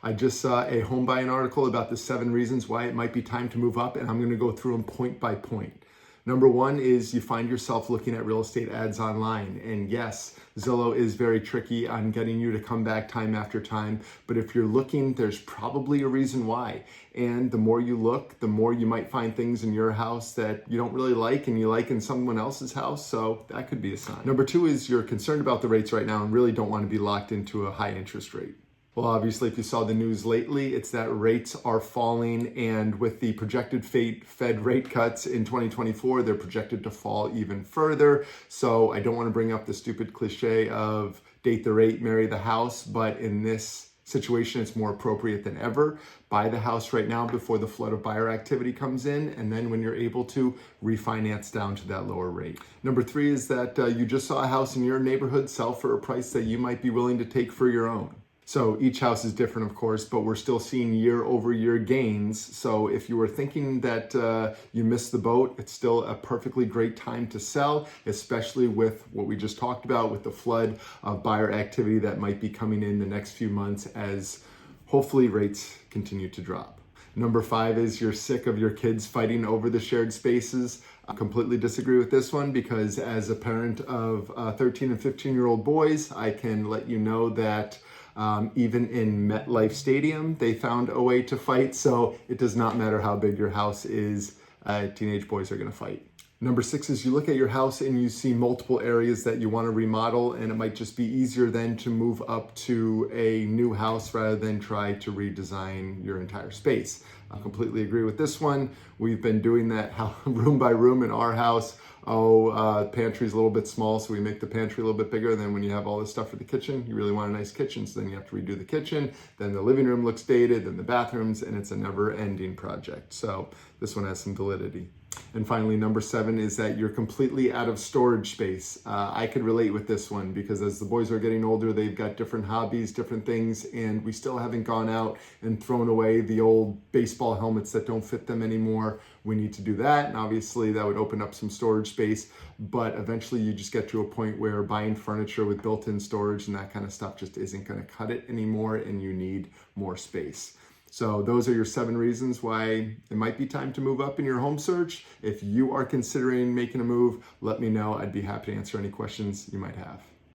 I just saw a home buying article about the 7 reasons why it might be time to move up, and I'm going to go through them point by point. Number 1 is you find yourself looking at real estate ads online. And yes, Zillow is very tricky on getting you to come back time after time. But if you're looking, there's probably a reason why. And the more you look, the more you might find things in your house that you don't really like and you like in someone else's house. So that could be a sign. Number 2 is you're concerned about the rates right now and really don't want to be locked into a high interest rate. Well, obviously, if you saw the news lately, it's that rates are falling, and with the projected Fed rate cuts in 2024, they're projected to fall even further. So I don't want to bring up the stupid cliche of date the rate, marry the house, but in this situation, it's more appropriate than ever. Buy the house right now before the flood of buyer activity comes in, and then when you're able to, refinance down to that lower rate. Number 3 is that you just saw a house in your neighborhood sell for a price that you might be willing to take for your own. So each house is different, of course, but we're still seeing year over year gains. So if you were thinking that you missed the boat, it's still a perfectly great time to sell, especially with what we just talked about with the flood of buyer activity that might be coming in the next few months as hopefully rates continue to drop. Number 5 is you're sick of your kids fighting over the shared spaces. I completely disagree with this one because as a parent of 13 and 15-year-old boys, I can let you know that even in MetLife Stadium, they found a way to fight. So it does not matter how big your house is, teenage boys are going to fight. Number 6 is you look at your house and you see multiple areas that you want to remodel, and it might just be easier then to move up to a new house rather than try to redesign your entire space. I completely agree with this one. We've been doing that room by room in our house. Pantry's a little bit small, so we make the pantry a little bit bigger. Then when you have all this stuff for the kitchen, you really want a nice kitchen, so then you have to redo the kitchen. Then the living room looks dated, then the bathrooms, and it's a never-ending project. So this one has some validity. And finally, number 7 is that you're completely out of storage space. I could relate with this one because as the boys are getting older, they've got different hobbies, different things, and we still haven't gone out and thrown away the old baseball helmets that don't fit them anymore. We need to do that, and obviously that would open up some storage space, but eventually you just get to a point where buying furniture with built-in storage and that kind of stuff just isn't going to cut it anymore, and you need more space. So those are your 7 reasons why it might be time to move up in your home search. If you are considering making a move, let me know. I'd be happy to answer any questions you might have.